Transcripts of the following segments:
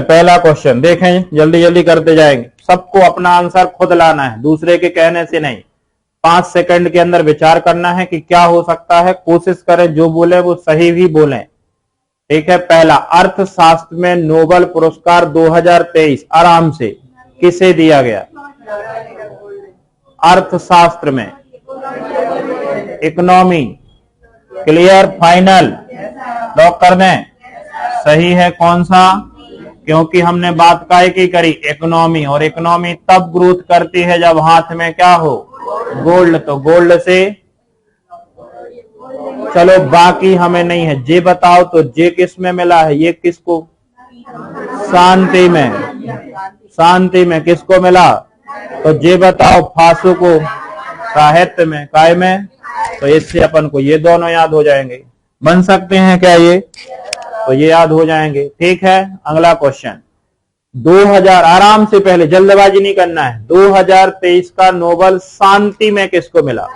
पहला क्वेश्चन देखें, जल्दी जल्दी करते जाएंगे। सबको अपना आंसर खुद लाना है, दूसरे के कहने से नहीं। 5 सेकंड के अंदर विचार करना है कि क्या हो सकता है। कोशिश करें जो बोले वो सही भी बोलें, ठीक है। पहला, अर्थशास्त्र में नोबेल पुरस्कार 2023 आराम से किसे दिया गया? अर्थशास्त्र में, इकोनॉमी। क्लियर, फाइनल, लॉक कर दें। सही है कौन सा? क्योंकि हमने बात काय की करी, इकोनॉमी, और इकोनॉमी तब ग्रोथ करती है जब हाथ में क्या हो? गोल्ड। तो गोल्ड से चलो, बाकी हमें नहीं है। जे बताओ तो जे किस में मिला है? ये किसको? शांति में। शांति में किसको मिला? तो जे बताओ फासु को साहित्य में, काय में। तो इससे अपन को ये दोनों याद हो जाएंगे। बन सकते हैं क्या ये? तो ये याद हो जाएंगे, ठीक है। अगला क्वेश्चन 2000, आराम से, पहले जल्दबाजी नहीं करना है। 2023 का नोबेल शांति में किसको मिला?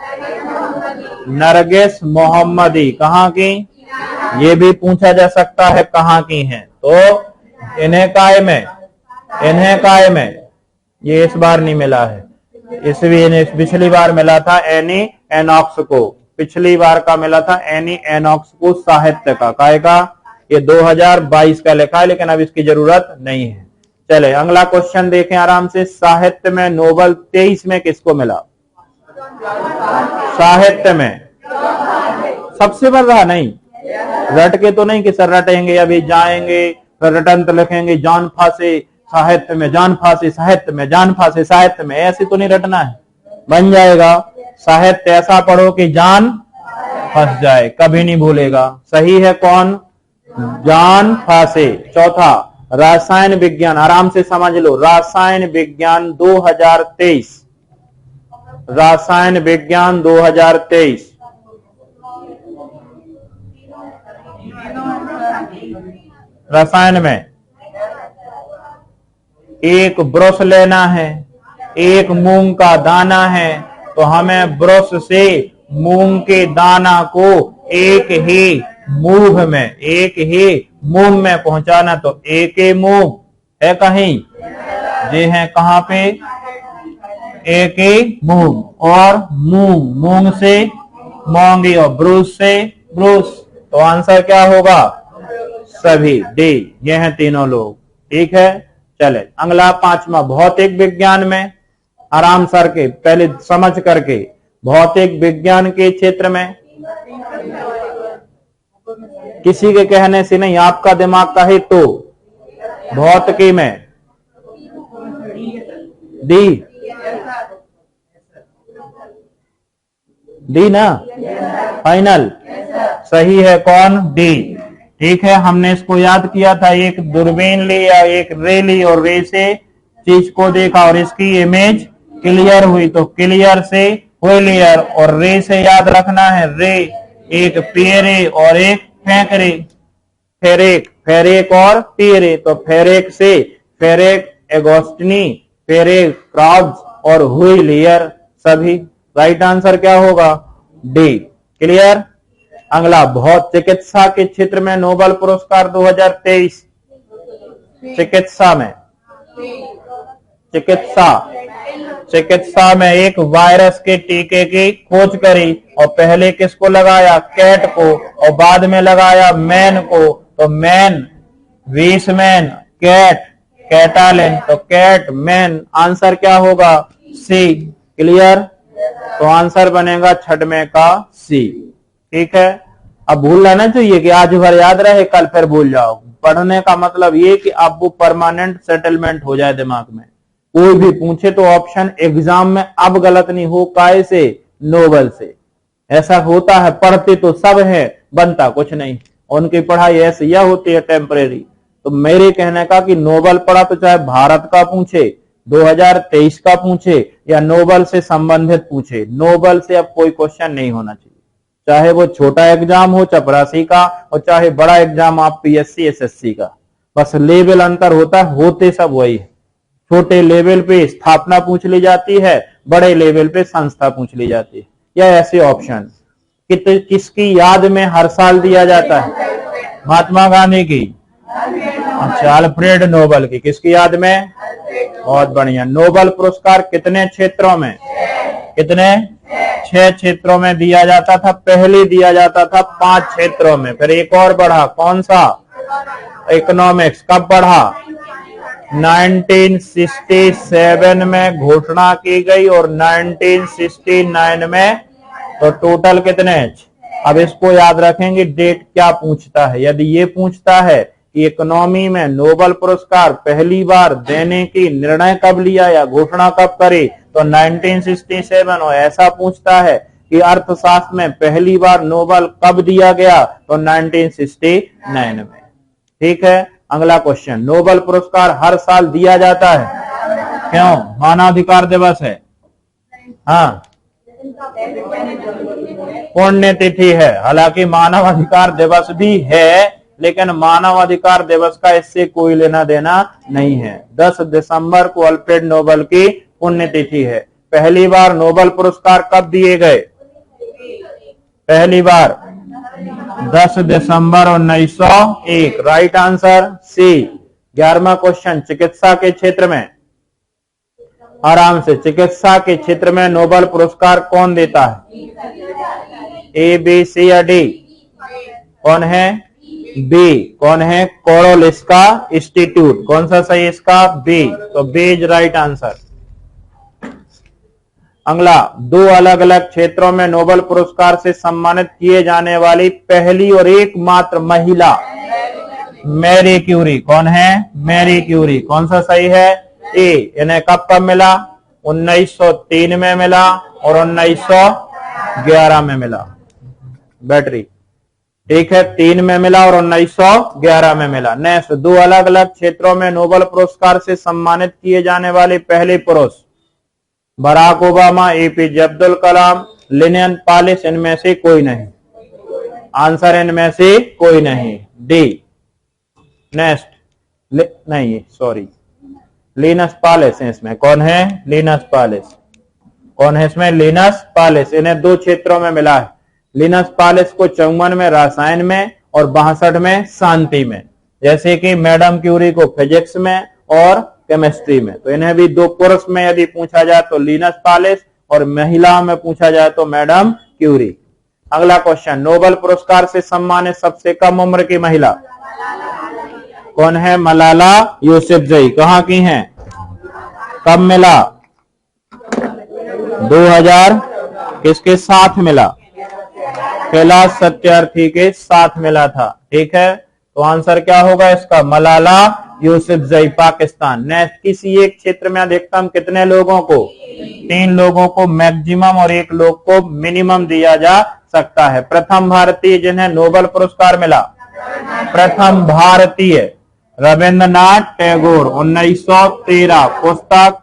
नरगिस मोहम्मदी। कहाँ की? ये भी पूछा जा सकता है कहाँ की हैं। तो इन्हें काय में, इन्हें काय में। ये इस बार नहीं मिला है, इसलिए पिछली बार मिला था एनी एनॉक्स को। पिछली बार का मिला था एनी एनॉक्स को साहित्य का। काय का? ये 2022 का लिखा है, लेकिन अब इसकी जरूरत नहीं है। चले अगला क्वेश्चन देखें आराम से। साहित्य में नोबेल 23 में किसको मिला? साहित्य में सबसे बढ़ रहा नहीं, रट के तो नहीं कि सर रटेंगे अभी जाएंगे फिर रटंत लिखेंगे, जान फांसे साहित्य में, जान फांसे साहित्य में, जान फांसे साहित्य में, ऐसे तो नहीं रटना है। बन जाएगा साहित्य ऐसा पढ़ो कि जान फंस जाए, कभी नहीं भूलेगा। सही है कौन? जान फांसे। चौथा, रसायन विज्ञान, आराम से समझ लो। रसायन विज्ञान 2023, रसायन विज्ञान 2023 रसायन में एक ब्रश लेना है, एक मूंग का दाना है, तो हमें ब्रश से मूंग के दाना को एक ही मूंग में, एक ही मूंग में पहुंचाना। तो एक ही मूंग है कहीं? ये है कहां पे? एक ही मूंग। और मूंग, मूंग से मूंगी, और ब्रूस से ब्रूस। तो आंसर क्या होगा? सभी डी। ये हैं तीनों लोग, ठीक है। चले अगला पांचवा, भौतिक विज्ञान में, आराम सर के पहले समझ करके। भौतिक विज्ञान के क्षेत्र में किसी के कहने से नहीं, आपका दिमाग कहे तो। भौतिकी में डी, डी ना? फाइनल, सही है कौन? डी, ठीक है। हमने इसको याद किया था, एक दूरबीन ली या एक रे ली और रे से चीज को देखा और इसकी इमेज क्लियर हुई, तो क्लियर से हुई क्लियर। और रे से याद रखना है, रे एक पेरे और एक फेंकरे, फेरेक, फेरेक और पेरे। तो फेरेक से फेरेक एगोस्टिनी, फेरेक क्राउड्स और हुई लेयर, सभी। राइट आंसर क्या होगा? डी। क्लियर। अगला, बहुत चिकित्सा के क्षेत्र में नोबेल पुरस्कार 2023, चिकित्सा में, चिकित्सा में एक वायरस के टीके की खोज करी और पहले किसको लगाया? कैट को, और बाद में लगाया मैन को। तो मैन, वीसमैन, कैट, कैटालिन। तो कैट, मैन। आंसर क्या होगा? सी। क्लियर। तो आंसर बनेगा छठवें का सी, ठीक है। अब भूलना ना चाहिए कि आज भर याद रहे कल फिर भूल जाओ। पढ़ने का मतलब ये कि अब वो परमानेंट सेटलमेंट हो जाए दिमाग में। कोई भी पूछे तो ऑप्शन एग्जाम में अब गलत नहीं हो, काय से? नोबेल से। ऐसा होता है, पढ़ते तो सब है, बनता कुछ नहीं। उनकी पढ़ाई ऐसी यह होती है टेम्परेरी। तो मेरे कहने का कि नोबेल पढ़ा तो चाहे भारत का पूछे, 2023 का पूछे, या नोबेल से संबंधित पूछे, नोबेल से अब कोई क्वेश्चन नहीं होना चाहिए। चाहे वो छोटा एग्जाम हो चपरासी का, और चाहे बड़ा एग्जाम आप पीएससी एसएससी का, बस लेवल अंतर होता है, होते सब वही है। छोटे लेवल पे स्थापना पूछ ली जाती है, बड़े लेवल पे संस्था पूछ ली जाती है, या ऐसे ऑप्शन। किसकी याद में हर साल दिया जाता है? महात्मा गांधी की। अच्छा, अल्फ्रेड नोबेल की, किसकी याद में? बहुत बढ़िया। नोबेल पुरस्कार कितने क्षेत्रों में, कितने? 6 क्षेत्रों में दिया जाता था। पहले दिया जाता था 5 क्षेत्रों में, फिर एक और बढ़ा, कौन सा? इकोनॉमिक्स। कब बढ़ा? 1967 में घोषणा की गई और 1969 में। तो टोटल कितने? अब इसको याद रखेंगे, डेट क्या पूछता है। यदि ये पूछता है कि इकोनॉमी में नोबेल पुरस्कार पहली बार देने की निर्णय कब लिया या घोषणा कब करी, तो 1967। और ऐसा पूछता है कि अर्थशास्त्र में पहली बार नोबेल कब दिया गया, तो 1969 में। ठीक है। अगला क्वेश्चन, नोबेल पुरस्कार हर साल दिया जाता है, क्यों? मानवाधिकार दिवस है। हाँ, पुण्यतिथि है। हालांकि मानवाधिकार दिवस भी है, लेकिन मानवाधिकार दिवस का इससे कोई लेना देना नहीं है। 10 दिसंबर को अल्फ्रेड नोबेल की पुण्यतिथि है। पहली बार नोबेल पुरस्कार कब दिए गए? पहली बार 10 दिसंबर 1901। Right answer C. 11वां क्वेश्चन, चिकित्सा के क्षेत्र में, आराम से, चिकित्सा के क्षेत्र में नोबेल पुरस्कार कौन देता है? ए, बी, सी या डी? कौन है? बी। कौन है? कोरोलिस्का इंस्टीट्यूट। कौन सा सही इसका? बी। तो बी इज राइट आंसर। अगला, 2 अलग अलग क्षेत्रों में नोबेल पुरस्कार से सम्मानित किए जाने वाली पहली और एकमात्र महिला, मैरी क्यूरी। कौन है? Marie Curie. कौन सा सही है? ए। इन्हें कब कब मिला? 1903 में मिला और 1911 में मिला। बैटरी, ठीक है, 3 में मिला और 1911 में मिला। नेक्स्ट, 2 अलग अलग क्षेत्रों में नोबेल पुरस्कार से सम्मानित किए जाने वाले पहले पुरुष, Barack Obama, APJ Abdul Kalam, Linus Pauling. इनमें से कोई नहीं। आंसर इनमें से कोई नहीं, डी। नेक्स्ट, नहीं सॉरी, लिनस पॉलिस है इसमें। कौन है? Linus Pauling. कौन है इसमें? Linus Pauling. इन्हें 2 क्षेत्रों में मिला है। लिनस पॉलिस को 54 में रसायन में और 62 में शांति में। जैसे कि मैडम क्यूरी को फिजिक्स में और केमिस्ट्री में। तो इन्हें भी 2 पुरुष में यदि पूछा जाए तो लिनस पॉलिस, और महिलाओं में पूछा जाए तो मैडम क्यूरी। अगला क्वेश्चन, नोबेल पुरस्कार से सम्मानित सबसे कम उम्र की महिला कौन है? मलाला यूसुफजई। कहां की हैं? कब मिला? 2000 किसके साथ मिला? कैलाश सत्यार्थी के साथ मिला था। ठीक है, तो आंसर क्या होगा इसका? मलाला यूसुफजई, पाकिस्तान। नेक्स्ट, किसी एक क्षेत्र में अधिकतम कितने लोगों को? 3 लोगों को मैक्सिमम और 1 लोग को मिनिमम दिया जा सकता है। प्रथम भारतीय जिन्हें नोबेल पुरस्कार मिला, प्रथम भारतीय रविंद्रनाथ टैगोर, 1913। पुस्तक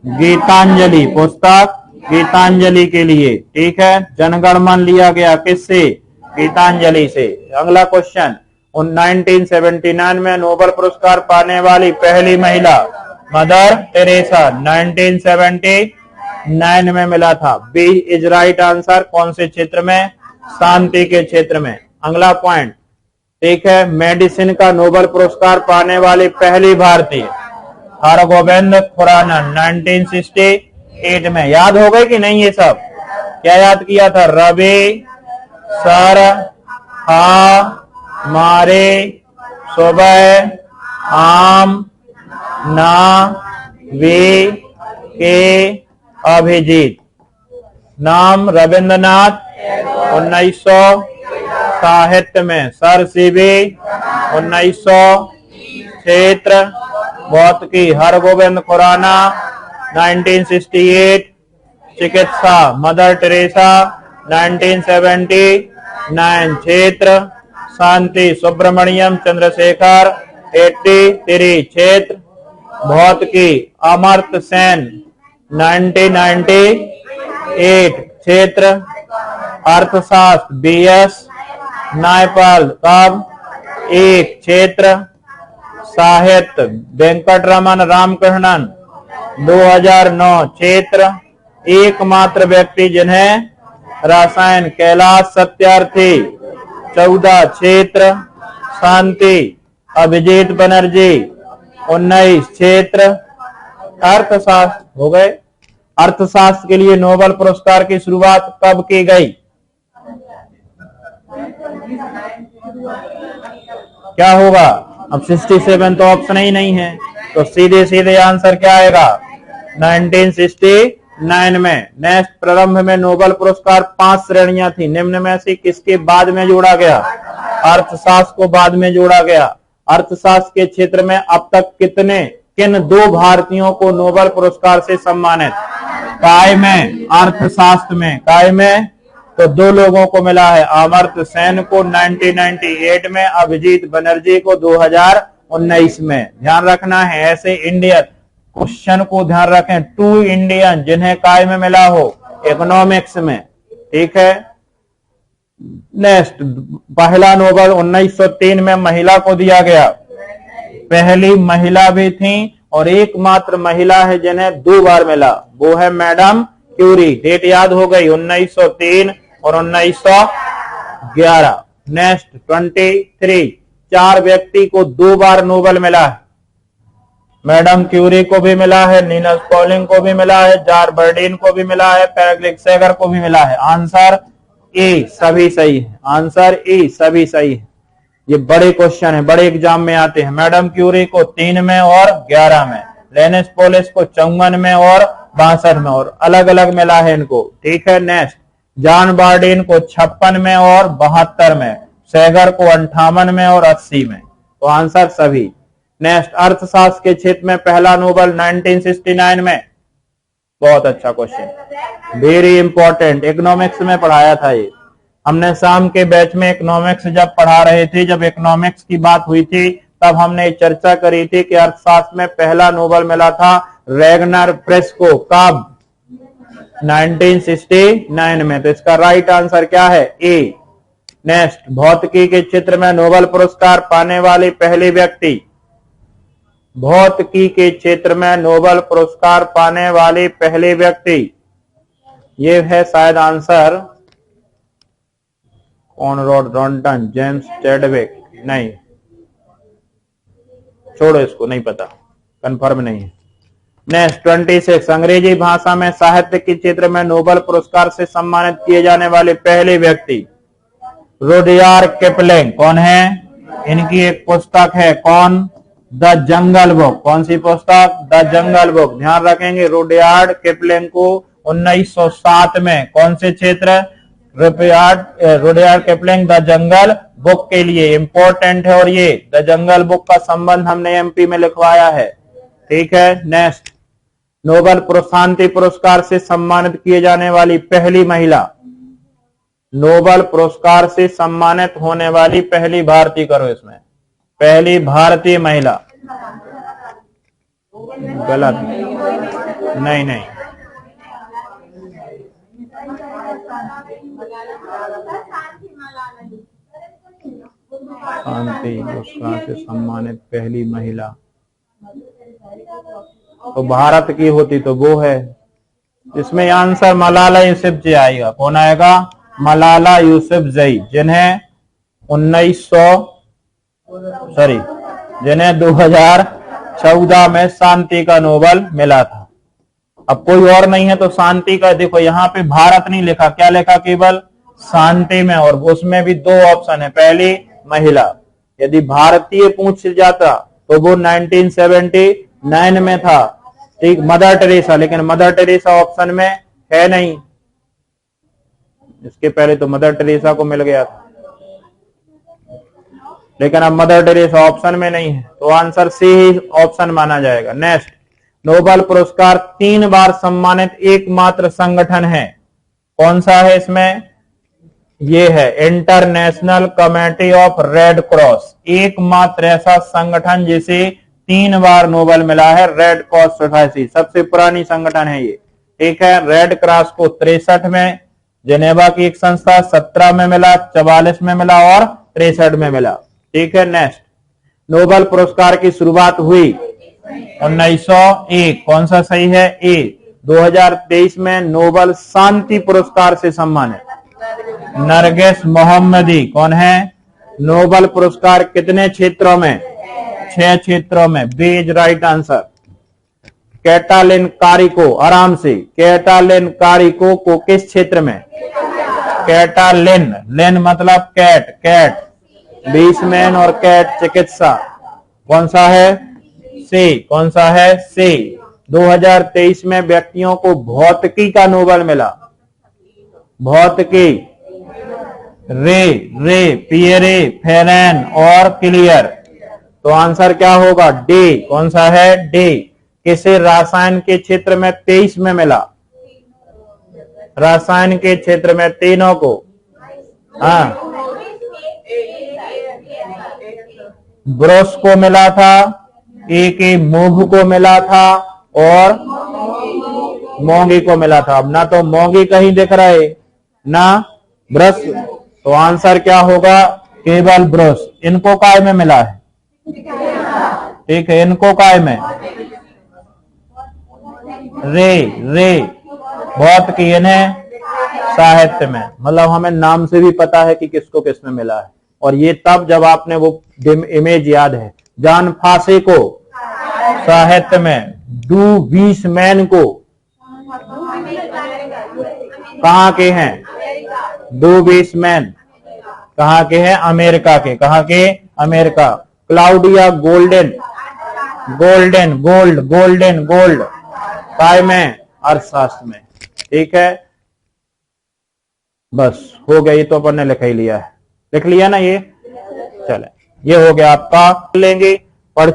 गीतांजलि, पुस्तक गीतांजलि के लिए। ठीक है, जनगण मन लिया गया किससे? गीतांजलि से। अगला क्वेश्चन, 1979 में नोबेल पुरस्कार पाने वाली पहली महिला मदर टेरेसा, 1979 में मिला था। B is right answer. कौन से क्षेत्र में? शांति के क्षेत्र में। अगला पॉइंट, ठीक है, मेडिसिन का नोबेल पुरस्कार पाने वाली पहली भारतीय हरगोविंद खुराना, 1968 में। याद हो गए कि नहीं ये सब? क्या याद किया था? रवि सर मारे सुबह आम ना वे के अभिजीत। नाम रविंद्रनाथ, 1900। साहित्य में सर सीवी, 1900। क्षेत्र भौतिकी हरगोविंद खुराना, 1968। चिकित्सा मदर टेरेसा, 1979। क्षेत्र शांति सुब्रमण्यम चंद्रशेखर, 83। क्षेत्र भौतिकी अमर्त्य सेन, 1998। क्षेत्र अर्थशास्त्र BS नायपाल, कब? 1। क्षेत्र साहित्य वेंकटरमन रामकृष्णन, 2009। क्षेत्र एकमात्र व्यक्ति जिन्हें रसायन कैलाश सत्यार्थी, 14। क्षेत्र शांति अभिजीत बनर्जी। 19 क्षेत्र अर्थशास्त्र हो गए। अर्थशास्त्र के लिए नोबेल पुरस्कार की शुरुआत कब की गई? क्या होगा? अब 67 तो ऑप्शन ही नहीं है, तो सीधे सीधे आंसर क्या आएगा? 1969 में। नेक्स्ट, प्रारंभ में नोबेल पुरस्कार 5 श्रेणियां थी, निम्न में से किसके बाद में जोड़ा गया? अर्थशास्त्र को बाद में जोड़ा गया। अर्थशास्त्र के क्षेत्र में अब तक किन 2 भारतीयों को नोबेल पुरस्कार से सम्मानित? काय में, अर्थशास्त्र में, काय में तो 2 लोगों को मिला है, अमर्त्य सेन को 1998 में, अभिजीत बनर्जी को 2019 में। ध्यान रखना है, ऐसे इंडियन क्वेश्चन को ध्यान रखें, 2 इंडियन जिन्हें काय में मिला हो इकोनॉमिक्स में, ठीक है। नेक्स्ट, पहला नोबेल 1903 में महिला को दिया गया, पहली महिला भी थी और एकमात्र महिला है जिन्हें 2 बार मिला, वो है मैडम क्यूरी। डेट याद हो गई, 1903 और 1911। नेक्स्ट, 23, 4 व्यक्ति को 2 बार नोबेल मिला है, मैडम क्यूरी को भी मिला है, नीनस पॉलिंग को भी मिला है, जॉर्ज बर्डीन को भी मिला है, पेरेग्लिक सेगर को भी मिला है। आंसर ए सभी सही है, आंसर ए सभी सही है। ये बड़े क्वेश्चन है, बड़े एग्जाम में आते हैं। मैडम क्यूरी को 3 में और 11 में, लेनेस पोलिस को 54 में और 62 में, और अलग अलग मिला है इनको, ठीक है। नेक्स्ट, जॉन बार्डिन को 56 में और 72 में, सेगर को 58 में और 80 में, तो आंसर सभी। नेक्स्ट, अर्थशास्त्र के क्षेत्र में पहला नोबेल 1969 में, बहुत अच्छा क्वेश्चन, वेरी इंपॉर्टेंट, इकोनॉमिक्स में पढ़ाया था ये हमने। शाम के बैच में इकोनॉमिक्स जब पढ़ा रहे थे, जब इकोनॉमिक्स की बात हुई थी, तब हमने चर्चा करी थी कि अर्थशास्त्र में पहला नोबेल मिला था रेगनर प्रेस को, कब? 1969 में। तो इसका राइट आंसर क्या है? ए। नेक्स्ट, भौतिकी के क्षेत्र में नोबेल पुरस्कार पाने वाली पहली व्यक्ति, भौतिकी के क्षेत्र में नोबेल पुरस्कार पाने वाली पहली व्यक्ति, ये है शायद आंसर कॉनराड रॉन्टन, जेम्स चैडविक, नहीं, छोड़ो इसको, नहीं पता, कंफर्म नहीं है। नेक्स्ट, 26, अंग्रेजी भाषा में साहित्य के क्षेत्र में नोबेल पुरस्कार से सम्मानित किए जाने वाले पहले व्यक्ति रुडयार्ड किपलिंग। कौन है? इनकी एक पुस्तक है, कौन? The jungle book. कौन सी पुस्तक? The jungle book. ध्यान रखेंगे, रुडयार्ड किपलिंग को 1907 में, कौन से क्षेत्र? Rudyard Kipling the jungle book के लिए इंपॉर्टेंट है, और ये द जंगल बुक का संबंध हमने एमपी में लिखवाया है, ठीक है। नेक्स्ट, नोबेल शांति पुरस्कार से सम्मानित किए जाने वाली पहली महिला, नोबेल पुरस्कार से सम्मानित होने वाली पहली भारतीय, करो इसमें, पहली भारतीय महिला, गलत, नहीं नहीं, शांति पुरस्कार से सम्मानित पहली महिला तो भारत की होती तो वो है। इसमें आंसर मलाला यूसुफजई आएगा। कौन आएगा? मलाला यूसुफजई, जिन्हें 2014 में शांति का नोबेल मिला था। अब कोई और नहीं है तो शांति का, देखो यहाँ पे भारत नहीं लिखा, क्या लिखा? केवल शांति में, और उसमें भी 2 ऑप्शन है, पहली महिला। यदि भारतीय पूछ जाता तो वो 1979 में था, ठीक, मदर टेरेसा, लेकिन मदर टेरेसा ऑप्शन में है नहीं, इसके पहले तो मदर टेरेसा को मिल गया था, लेकिन अब मदर टेरेसा ऑप्शन में नहीं है, तो आंसर सी ही ऑप्शन माना जाएगा। नेक्स्ट, नोबेल पुरस्कार 3 बार सम्मानित एकमात्र संगठन है, कौन सा है इसमें? ये है international committee of red cross, एकमात्र ऐसा संगठन जिसे 3 बार नोबेल मिला है, रेड क्रॉस सोसाइटी, सबसे पुरानी संगठन है ये, ठीक है। रेड क्रॉस को 63 में, जेनेवा की एक संस्था 17 में मिला, 44 में मिला और 63 में मिला, ठीक है। नेक्स्ट, नोबेल पुरस्कार की शुरुआत हुई 1901, कौन सा सही है? ए। 2023 में नोबेल शांति पुरस्कार से सम्मानित नरगिस मोहम्मदी, कौन है? नोबेल पुरस्कार कितने क्षेत्रों में? 6 क्षेत्रों में। B is right answer. Katalin Kariko, आराम से, कैटालिन कारिको को किस क्षेत्र में? कैटालिन, लेन मतलब कैट, कैट 20 मैन और कैट चिकित्सा, कौन सा है? सी, कौन सा है? सी। 2023 में व्यक्तियों को भौतिकी का नोबेल मिला। भौतिकी, रे, पियरे, फेरेन और क्लियर। तो आंसर क्या होगा? डी, कौन सा है? डी। किसे रसायन के क्षेत्र में 23 में मिला? रसायन के क्षेत्र में तीनों को, हाँ, ब्रोस को मिला था, एक मूव को मिला था और मोंगी को मिला था। अब ना तो मोंगी कहीं दिख रहे ना ब्रश, तो आंसर क्या होगा? केवल ब्रश। इनको काय में मिला है? ठीक है, इनको काय में? रे बहुत की, इन्हें साहित्य में। मतलब हमें नाम से भी पता है कि किसको किस में मिला है। और ये तब जब आपने वो इमेज याद है। जॉन फासे को साहित्य में, डू वीसमैन को कहाँ के हैं? डू वीसमैन कहाँ के हैं? अमेरिका के। कहाँ के? अमेरिका। क्लाउडिया गोल्डेन, गोल्ड काय में? अर्थशास्त्र में। ठीक है, बस हो गया। ये तो अपन ने लिख ही लिया है, लिख लिया ना ये। चले, ये हो गया आपका। लेंगे पढ़